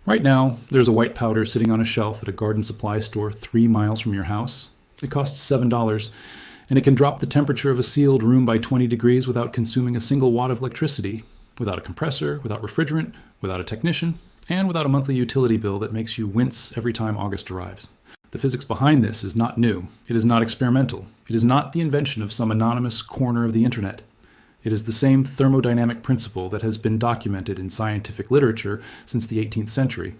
Right now, there's a white powder sitting on a shelf at a garden supply store 3 miles from your house. It costs $7, and it can drop the temperature of a sealed room by 20 degrees without consuming a single watt of electricity, without a compressor, without refrigerant, without a technician, and without a monthly utility bill that makes you wince every time August arrives. The physics behind this is not new. It is not experimental. It is not the invention of some anonymous corner of the internet. It is the same thermodynamic principle that has been documented in scientific literature since the 18th century,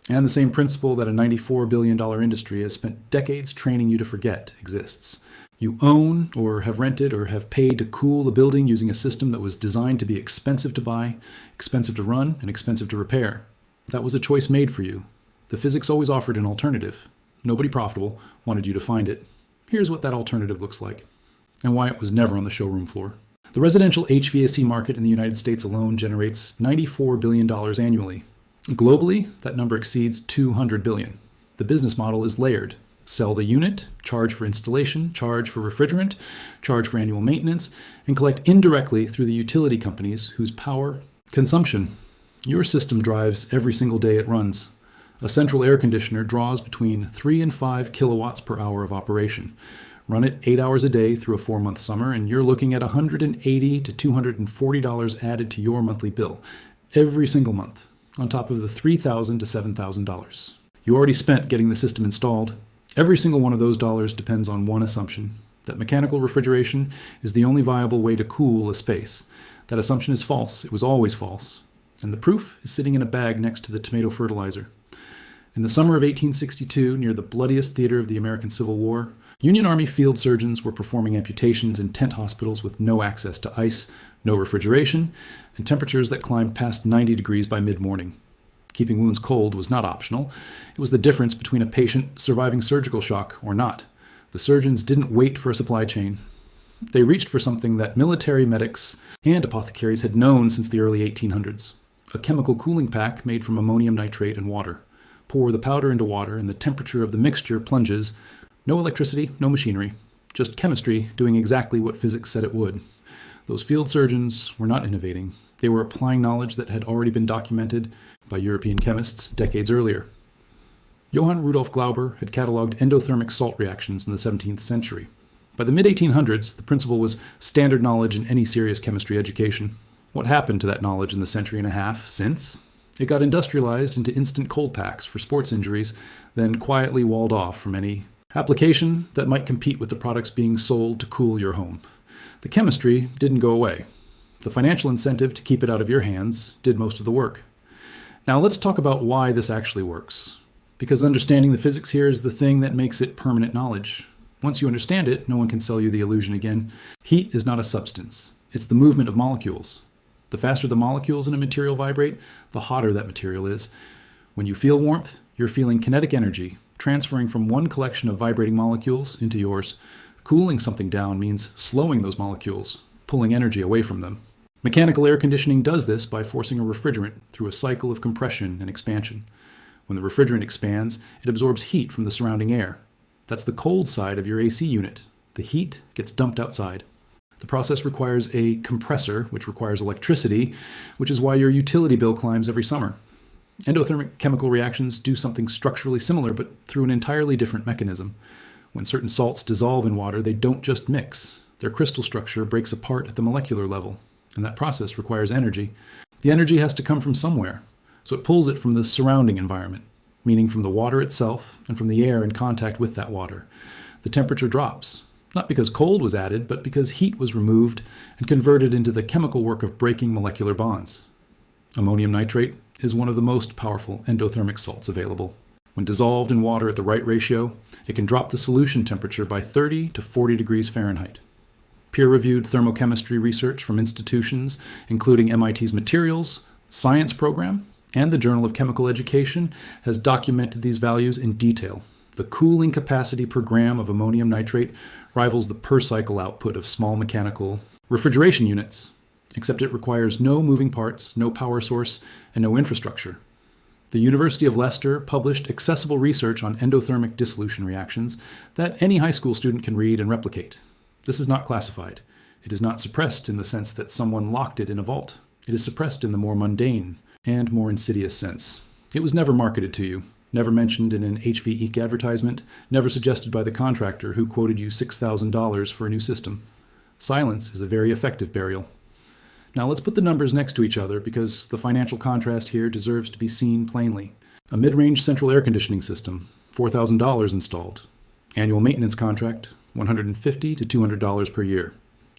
and the same principle that a $94 billion industry has spent decades training you to forget exists. You own, or have rented, or have paid to cool a building using a system that was designed to be expensive to buy, expensive to run, and expensive to repair. That was a choice made for you. The physics always offered an alternative. Nobody profitable wanted you to find it. Here's what that alternative looks like, and why it was never on the showroom floor. The residential HVAC market in the United States alone generates $94 billion annually. Globally, that number exceeds $200 billion. The business model is layered. Sell the unit, charge for installation, charge for refrigerant, charge for annual maintenance, and collect indirectly through the utility companies whose power consumption. Your system drives every single day it runs. A central air conditioner draws between 3 and 5 kilowatts per hour of operation. Run it 8 hours a day through a 4-month summer, and you're looking at $180 to $240 added to your monthly bill every single month, on top of the $3,000 to $7,000. You already spent getting the system installed. Every single one of those dollars depends on one assumption, that mechanical refrigeration is the only viable way to cool a space. That assumption is false. It was always false. And the proof is sitting in a bag next to the tomato fertilizer. In the summer of 1862, near the bloodiest theater of the American Civil War, Union Army field surgeons were performing amputations in tent hospitals with no access to ice, no refrigeration, and temperatures that climbed past 90 degrees by mid-morning. Keeping wounds cold was not optional. It was the difference between a patient surviving surgical shock or not. The surgeons didn't wait for a supply chain. They reached for something that military medics and apothecaries had known since the early 1800s, a chemical cooling pack made from ammonium nitrate and water. Pour the powder into water, and the temperature of the mixture plunges. No electricity, no machinery, just chemistry doing exactly what physics said it would. Those field surgeons were not innovating. They were applying knowledge that had already been documented by European chemists decades earlier. Johann Rudolf Glauber had cataloged endothermic salt reactions in the 17th century. By the mid-1800s, the principle was standard knowledge in any serious chemistry education. What happened to that knowledge in the century and a half since? It got industrialized into instant cold packs for sports injuries, then quietly walled off from any application that might compete with the products being sold to cool your home. The chemistry didn't go away. The financial incentive to keep it out of your hands did most of the work. Now let's talk about why this actually works. Because understanding the physics here is the thing that makes it permanent knowledge. Once you understand it, no one can sell you the illusion again. Heat is not a substance. It's the movement of molecules. The faster the molecules in a material vibrate, the hotter that material is. When you feel warmth, you're feeling kinetic energy, transferring from one collection of vibrating molecules into yours. Cooling something down means slowing those molecules, pulling energy away from them. Mechanical air conditioning does this by forcing a refrigerant through a cycle of compression and expansion. When the refrigerant expands, it absorbs heat from the surrounding air. That's the cold side of your AC unit. The heat gets dumped outside. The process requires a compressor, which requires electricity, which is why your utility bill climbs every summer. Endothermic chemical reactions do something structurally similar, but through an entirely different mechanism. When certain salts dissolve in water, they don't just mix. Their crystal structure breaks apart at the molecular level, and that process requires energy. The energy has to come from somewhere, so it pulls it from the surrounding environment, meaning from the water itself and from the air in contact with that water. The temperature drops, not because cold was added, but because heat was removed and converted into the chemical work of breaking molecular bonds. Ammonium nitrate is one of the most powerful endothermic salts available. When dissolved in water at the right ratio, it can drop the solution temperature by 30 to 40 degrees Fahrenheit. Peer-reviewed thermochemistry research from institutions, including MIT's Materials Science Program and the Journal of Chemical Education, has documented these values in detail. The cooling capacity per gram of ammonium nitrate rivals the per-cycle output of small mechanical refrigeration units, except it requires no moving parts, no power source, and no infrastructure. The University of Leicester published accessible research on endothermic dissolution reactions that any high school student can read and replicate. This is not classified. It is not suppressed in the sense that someone locked it in a vault. It is suppressed in the more mundane and more insidious sense. It was never marketed to you, never mentioned in an HV Inc. advertisement, never suggested by the contractor who quoted you $6,000 for a new system. Silence is a very effective burial. Now let's put the numbers next to each other because the financial contrast here deserves to be seen plainly. A mid-range central air conditioning system, $4,000 installed. Annual maintenance contract, $150 to $200 per year.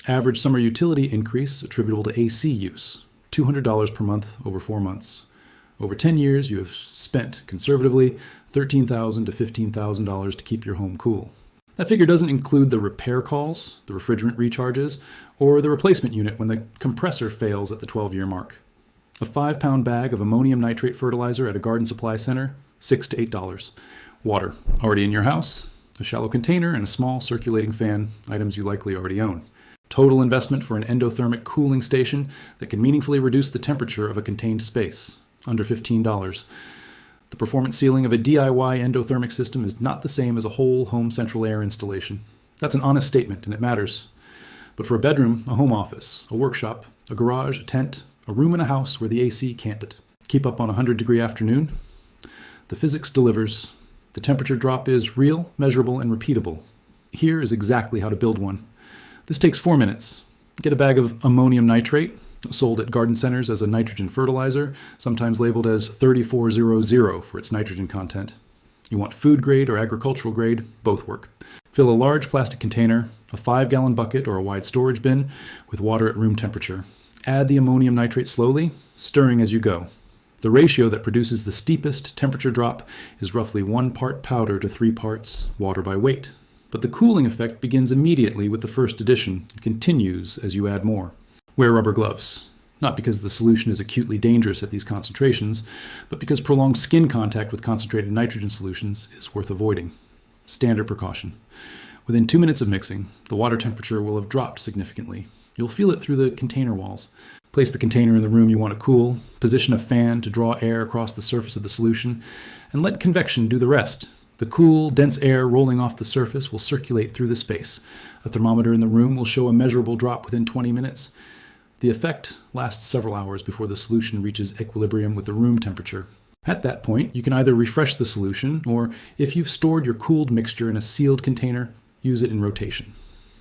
Average summer utility increase attributable to AC use, $200 per month over 4 months. Over 10 years, you have spent, conservatively, $13,000 to $15,000 to keep your home cool. That figure doesn't include the repair calls, the refrigerant recharges, or the replacement unit when the compressor fails at the 12-year mark. A 5-pound bag of ammonium nitrate fertilizer at a garden supply center, $6 to $8. Water, already in your house, a shallow container, and a small circulating fan, items you likely already own. Total investment for an endothermic cooling station that can meaningfully reduce the temperature of a contained space, under $15. The performance ceiling of a DIY endothermic system is not the same as a whole home central air installation. That's an honest statement, and it matters. But for a bedroom, a home office, a workshop, a garage, a tent, a room in a house where the AC can't keep up on a 100-degree afternoon, the physics delivers. The temperature drop is real, measurable, and repeatable. Here is exactly how to build one. This takes 4 minutes. Get a bag of ammonium nitrate, sold at garden centers as a nitrogen fertilizer, sometimes labeled as 3400 for its nitrogen content. You want food grade or agricultural grade, both work. Fill a large plastic container, a 5-gallon bucket or a wide storage bin, with water at room temperature. Add the ammonium nitrate slowly, stirring as you go. The ratio that produces the steepest temperature drop is roughly 1 part powder to 3 parts water by weight. But the cooling effect begins immediately with the first addition and continues as you add more. Wear rubber gloves, not because the solution is acutely dangerous at these concentrations, but because prolonged skin contact with concentrated nitrogen solutions is worth avoiding. Standard precaution. Within 2 minutes of mixing, the water temperature will have dropped significantly. You'll feel it through the container walls. Place the container in the room you want to cool, position a fan to draw air across the surface of the solution, and let convection do the rest. The cool, dense air rolling off the surface will circulate through the space. A thermometer in the room will show a measurable drop within 20 minutes. The effect lasts several hours before the solution reaches equilibrium with the room temperature. At that point, you can either refresh the solution, or if you've stored your cooled mixture in a sealed container, use it in rotation.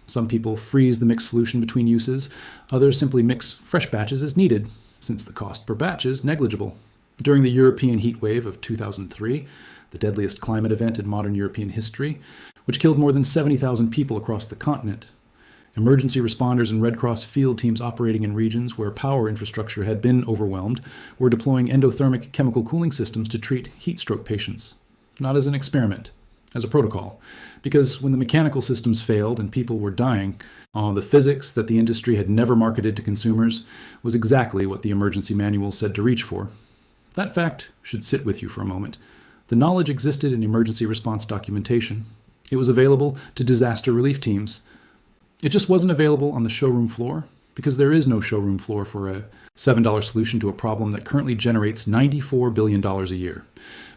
Some people freeze the mixed solution between uses, others simply mix fresh batches as needed, since the cost per batch is negligible. During the European heat wave of 2003, the deadliest climate event in modern European history, which killed more than 70,000 people across the continent, emergency responders and Red Cross field teams operating in regions where power infrastructure had been overwhelmed were deploying endothermic chemical cooling systems to treat heat stroke patients, not as an experiment, as a protocol. Because when the mechanical systems failed and people were dying, the physics that the industry had never marketed to consumers was exactly what the emergency manual said to reach for. That fact should sit with you for a moment. The knowledge existed in emergency response documentation. It was available to disaster relief teams. It just wasn't available on the showroom floor, because there is no showroom floor for a $7 solution to a problem that currently generates $94 billion a year.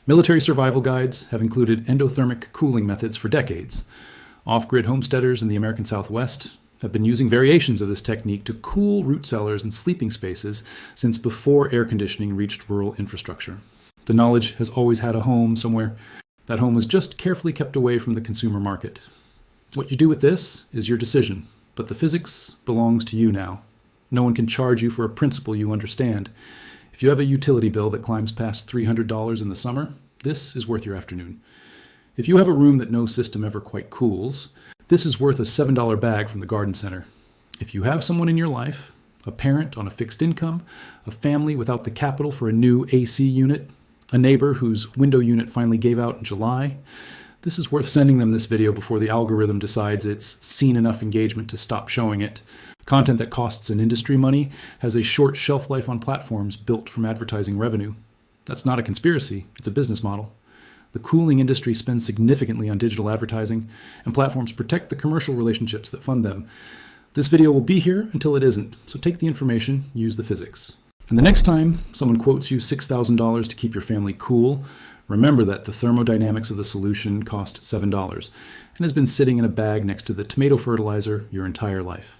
Military survival guides have included endothermic cooling methods for decades. Off-grid homesteaders in the American Southwest have been using variations of this technique to cool root cellars and sleeping spaces since before air conditioning reached rural infrastructure. The knowledge has always had a home somewhere. That home was just carefully kept away from the consumer market. What you do with this is your decision, but the physics belongs to you now. No one can charge you for a principle you understand. If you have a utility bill that climbs past $300 in the summer, this is worth your afternoon. If you have a room that no system ever quite cools, this is worth a $7 bag from the garden center. If you have someone in your life, a parent on a fixed income, a family without the capital for a new AC unit, a neighbor whose window unit finally gave out in July, this is worth sending them this video before the algorithm decides it's seen enough engagement to stop showing it. Content that costs an industry money has a short shelf life on platforms built from advertising revenue. That's not a conspiracy, it's a business model. The cooling industry spends significantly on digital advertising, and platforms protect the commercial relationships that fund them. This video will be here until it isn't, so take the information, use the physics. And the next time someone quotes you $6,000 to keep your family cool, remember that the thermodynamics of the solution cost $7 and has been sitting in a bag next to the tomato fertilizer your entire life.